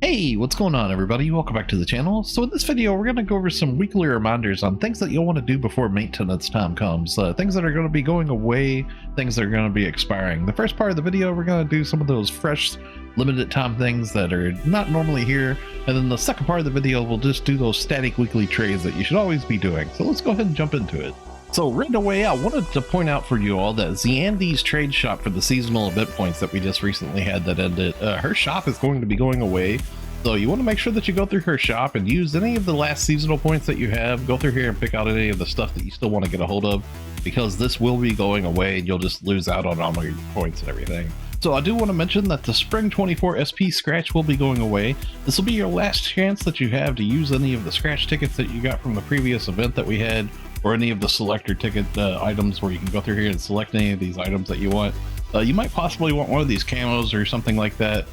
Hey, what's going on everybody? Welcome back to the channel. So in this video, we're going to go over some weekly reminders on things that you'll want to do before maintenance time comes. Things that are going to be going away, things that are going to be expiring. The first part of the video, we're going to do some of those fresh, limited time things that are not normally here. And then the second part of the video, we'll just do those static weekly trades that you should always be doing. So let's go ahead and jump into it. So right away, I wanted to point out for you all that Ziandy's trade shop for the seasonal event points that we just recently had that ended, her shop is going to be going away. So you want to make sure that you go through her shop and use any of the last seasonal points that you have. Go through here and pick out any of the stuff that you still want to get a hold of, because this will be going away and you'll just lose out on all your points and everything. So I do want to mention that the Spring 24 SP Scratch will be going away. This will be your last chance that you have to use any of the scratch tickets that you got from the previous event that we had, or any of the selector ticket items where you can go through here and select any of these items that you want. You might possibly want one of these camos or something like that.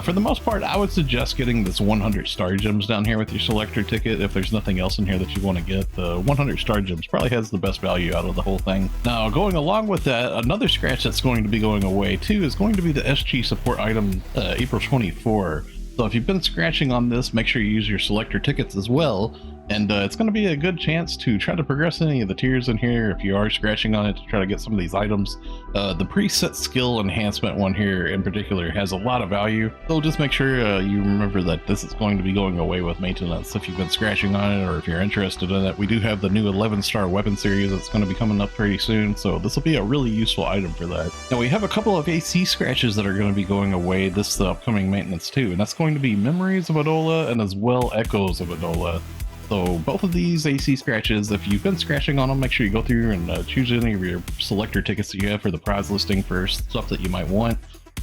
For the most part, I would suggest getting this 100 star gems down here with your selector ticket. If there's nothing else in here that you want to get, the 100 star gems probably has the best value out of the whole thing. Now, going along with that, another scratch that's going to be going away too is going to be the SG support item April 24. So if you've been scratching on this, make sure you use your selector tickets as well. And it's going to be a good chance to try to progress any of the tiers in here if you are scratching on it to try to get some of these items. The preset skill enhancement one here in particular has a lot of value. So just make sure you remember that this is going to be going away with maintenance if you've been scratching on it, or if you're interested in it. We do have the new 11-star weapon series that's going to be coming up pretty soon, so this will be a really useful item for that. Now we have a couple of AC scratches that are going to be going away this upcoming maintenance too, and that's going to be Memories of Adola and as well Echoes of Adola. So both of these AC scratches, if you've been scratching on them, make sure you go through and choose any of your selector tickets that you have for the prize listing for stuff that you might want.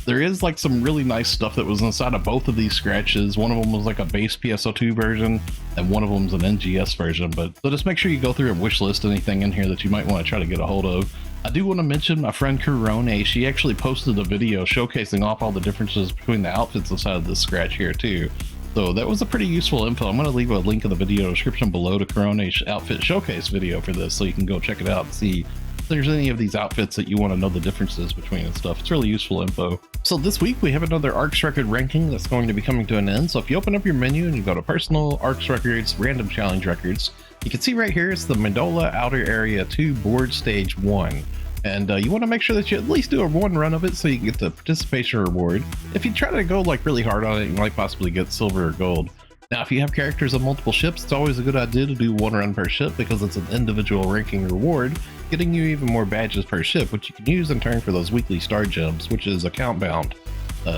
There is like some really nice stuff that was inside of both of these scratches. One of them was like a base PSO2 version, and one of them's an NGS version. But so just make sure you go through and wish list anything in here that you might want to try to get a hold of. I do want to mention my friend Kurone. She actually posted a video showcasing off all the differences between the outfits inside of this scratch here too. So that was a pretty useful info. I'm going to leave a link in the video description below to Kurone's outfit showcase video for this, so you can go check it out and see if there's any of these outfits that you want to know the differences between and stuff. It's really useful info. So this week we have another ARX record ranking that's going to be coming to an end. So if you open up your menu and you go to personal, ARX records, random challenge records, you can see right here it's the Mandola Outer Area 2 board stage 1. And you want to make sure that you at least do one run of it so you can get the participation reward. If you try to go like really hard on it, you might possibly get silver or gold. Now, if you have characters on multiple ships, it's always a good idea to do one run per ship, because it's an individual ranking reward, getting you even more badges per ship, which you can use in turn for those weekly star gems, which is account bound.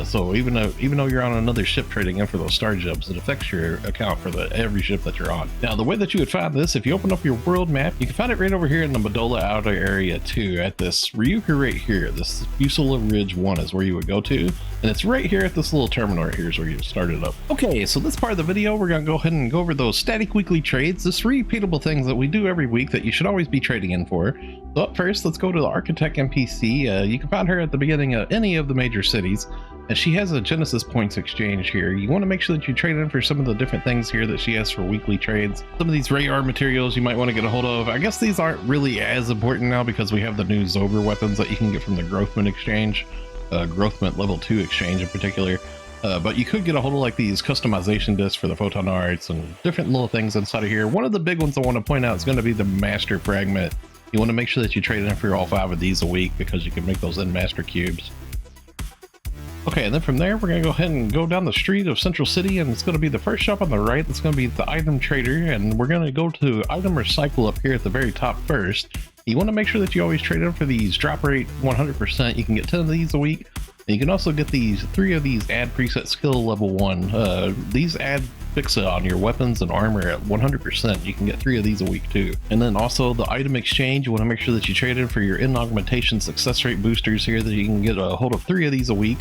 So even though you're on another ship trading in for those star gems, it affects your account for every ship that you're on. Now, the way that you would find this, if you open up your world map, you can find it right over here in the Mandola Outer Area 2 at this Ryuka right here. This Fusila Ridge 1 is where you would go to, and it's right here at this little terminal right here is where you start it up. Okay, so this part of the video, we're going to go ahead and go over those static weekly trades, this repeatable things that we do every week that you should always be trading in for. So up first, let's go to the Architect NPC. You can find her at the beginning of any of the major cities. And she has a Genesis points exchange here. You want to make sure that you trade in for some of the different things here that she has for weekly trades. Some of these radar materials you might want to get a hold of. I guess these aren't really as important now because we have the new Zober weapons that you can get from the Growthment exchange, Growthment level 2 exchange in particular. But you could get a hold of like these customization discs for the Photon Arts and different little things inside of here. One of the big ones I want to point out is going to be the Master Fragment. You want to make sure that you trade in for all 5 of these a week, because you can make those in Master Cubes. Okay, and then from there, we're going to go ahead and go down the street of Central City, and it's going to be the first shop on the right. That's going to be the Item Trader, and we're going to go to Item Recycle up here at the very top first. You want to make sure that you always trade in for these drop rate 100%. You can get 10 of these a week, and you can also get these 3 of these add preset skill level 1. These add fix it on your weapons and armor at 100%. You can get 3 of these a week too. And then also the item exchange, you want to make sure that you trade in for your in augmentation success rate boosters here, that you can get a hold of 3 of these a week.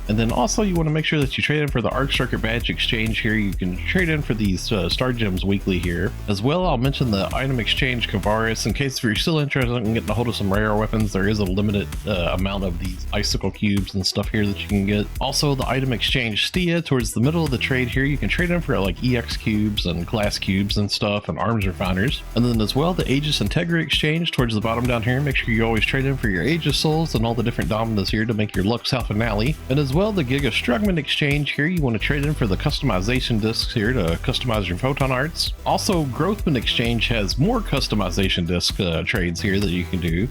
And then also you want to make sure that you trade in for the ARX Record Badge exchange here. You can trade in for these star gems weekly here. As well, I'll mention the item exchange Kavaris in case if you're still interested in getting a hold of some rare weapons. There is a limited amount of these icicle cubes and stuff here that you can get. Also the item exchange Stia towards the middle of the trade here. You can trade in for like EX cubes and glass cubes and stuff and arms refiners. And then as well the Aegis Integra exchange towards the bottom down here. Make sure you always trade in for your Aegis souls and all the different dominants here to make your Lux Finale. And as well well, the Giga Strugman exchange here, you want to trade in for the customization discs here to customize your photon arts. Also, Growthman exchange has more customization disc trades here that you can do.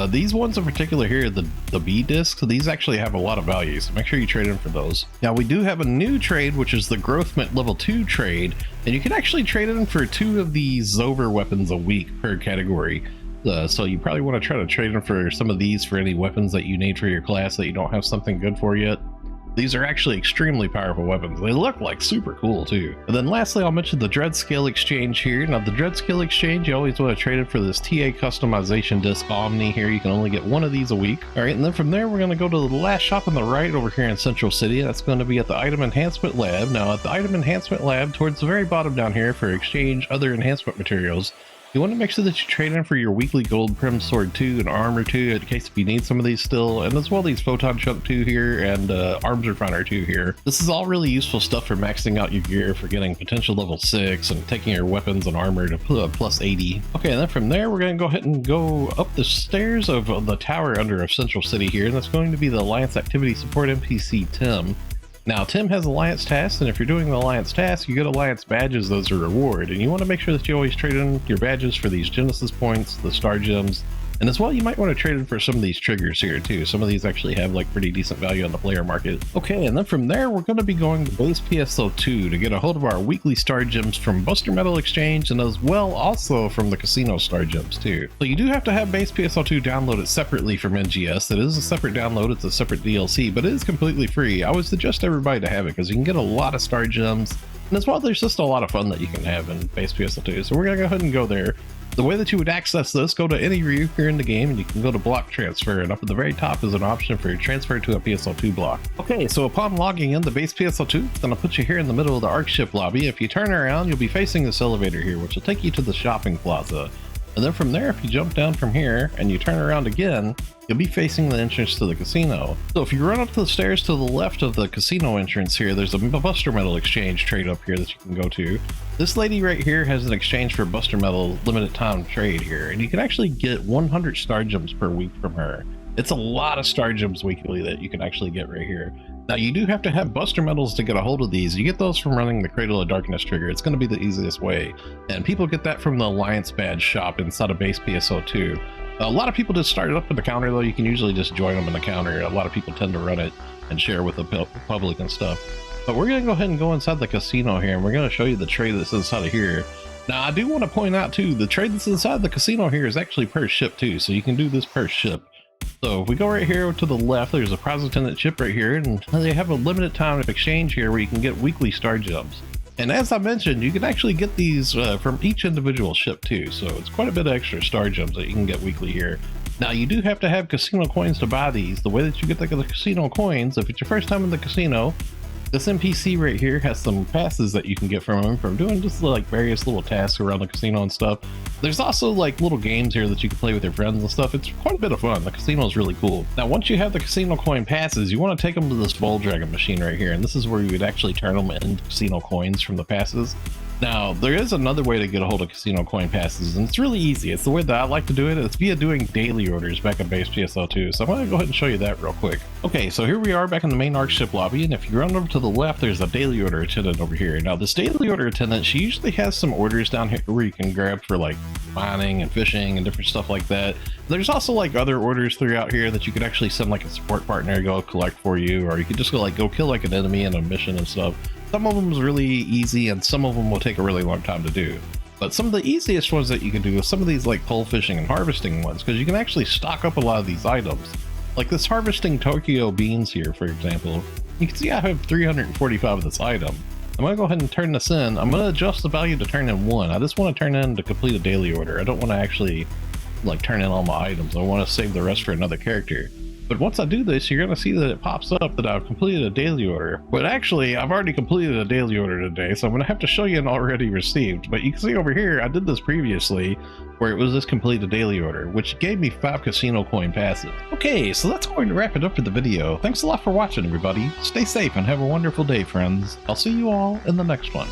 These ones in particular here, the B discs, these actually have a lot of value, so make sure you trade in for those. Now we do have a new trade, which is the Growthman level 2 trade, and you can actually trade in for 2 of these Zover weapons a week per category. So you probably want to try to trade in for some of these for any weapons that you need for your class that you don't have something good for yet. These are actually extremely powerful weapons. They look like super cool too. And then lastly, I'll mention the Dreadscale exchange here. Now the Dreadscale exchange, you always want to trade it for this TA customization disc Omni here. You can only get 1 of these a week. All right, and then from there, we're going to go to the last shop on the right over here in Central City. That's going to be at the Item Enhancement Lab. Now at the Item Enhancement Lab, towards the very bottom down here for exchange other enhancement materials, you want to make sure that you trade in for your weekly gold Prim Sword 2 and Armor 2 in case if you need some of these still, and as well these Photon Chunk 2 here and Arms Refiner 2 here. This is all really useful stuff for maxing out your gear, for getting potential level 6 and taking your weapons and armor to plus 80. Okay, and then from there we're going to go ahead and go up the stairs of the tower under Central City here, and that's going to be the Alliance Activity Support NPC Tim. Now, Tim has Alliance tasks, and if you're doing the Alliance tasks, you get Alliance badges. Those are reward, and you want to make sure that you always trade in your badges for these Genesis points, the Star Gems, and as well, you might want to trade in for some of these triggers here too. Some of these actually have like pretty decent value on the player market. Okay, and then from there, we're going to be going to base PSO2 to get a hold of our weekly Star Gems from Buster Metal Exchange, and as well also from the Casino Star Gems too. So you do have to have base PSO2 downloaded separately from NGS. It is a separate download, it's a separate DLC, but it is completely free. I would suggest everybody to have it because you can get a lot of Star Gems, and as well, there's just a lot of fun that you can have in base PSO2. So we're going to go ahead and go there. The way that you would access this, go to any Ryuk here in the game and you can go to block transfer, and up at the very top is an option for your transfer to a PSO2 block. Okay, so upon logging in the base PSO2, it's going to put you here in the middle of the ARC ship lobby. If you turn around, you'll be facing this elevator here, which will take you to the shopping plaza. And then from there, if you jump down from here and you turn around again, you'll be facing the entrance to the casino. So if you run up the stairs to the left of the casino entrance here, there's a Buster Metal exchange trade up here that you can go to. This lady right here has an exchange for Buster Metal limited time trade here, and you can actually get 100 Star Gems per week from her. It's a lot of Star Gems weekly that you can actually get right here. Now you do have to have Buster Metals to get a hold of these. You get those from running the Cradle of Darkness trigger. It's going to be the easiest way. And people get that from the Alliance badge shop inside of base PSO2. A lot of people just start it up in the counter though. You can usually just join them in the counter. A lot of people tend to run it and share with the public and stuff. But we're going to go ahead and go inside the casino here, and we're going to show you the trade that's inside of here. Now I do want to point out too, the trade that's inside the casino here is actually per ship too. So you can do this per ship. So if we go right here to the left, there's a prize attendant ship right here, and they have a limited time of exchange here where you can get weekly Star Gems. And as I mentioned, you can actually get these from each individual ship too, so it's quite a bit of extra Star Gems that you can get weekly here. Now you do have to have casino coins to buy these. The way that you get the casino coins, if it's your first time in the casino, this NPC right here has some passes that you can get from him from doing just like various little tasks around the casino and stuff. There's also like little games here that you can play with your friends and stuff. It's quite a bit of fun. The casino is really cool. Now once you have the casino coin passes, you want to take them to this Ball Dragon machine right here, and this is where you would actually turn them into casino coins from the passes. Now, there is another way to get a hold of casino coin passes, and it's really easy. It's the way that I like to do it. It's via doing daily orders back in base PSO2. So I'm going to go ahead and show you that real quick. Okay, so here we are back in the main ARC ship lobby, and if you run over to the left, there's a daily order attendant over here. Now, this daily order attendant, she usually has some orders down here where you can grab for like mining and fishing and different stuff like that. There's also like other orders throughout here that you could actually send like a support partner to go collect for you, or you could just go kill like an enemy in a mission and stuff. Some of them is really easy, and some of them will take a really long time to do. But some of the easiest ones that you can do is some of these like pole fishing and harvesting ones, because you can actually stock up a lot of these items. Like this harvesting Tokyo beans here, for example. You can see I have 345 of this item. I'm going to go ahead and turn this in. I'm going to adjust the value to turn in 1. I just want to turn in to complete a daily order. I don't want to actually like turn in all my items. I want to save the rest for another character. But once I do this, you're going to see that it pops up that I've completed a daily order. But actually, I've already completed a daily order today, so I'm going to have to show you an already received. But you can see over here, I did this previously, where it was this complete a daily order, which gave me 5 casino coin passes. Okay, so that's going to wrap it up for the video. Thanks a lot for watching, everybody. Stay safe and have a wonderful day, friends. I'll see you all in the next one.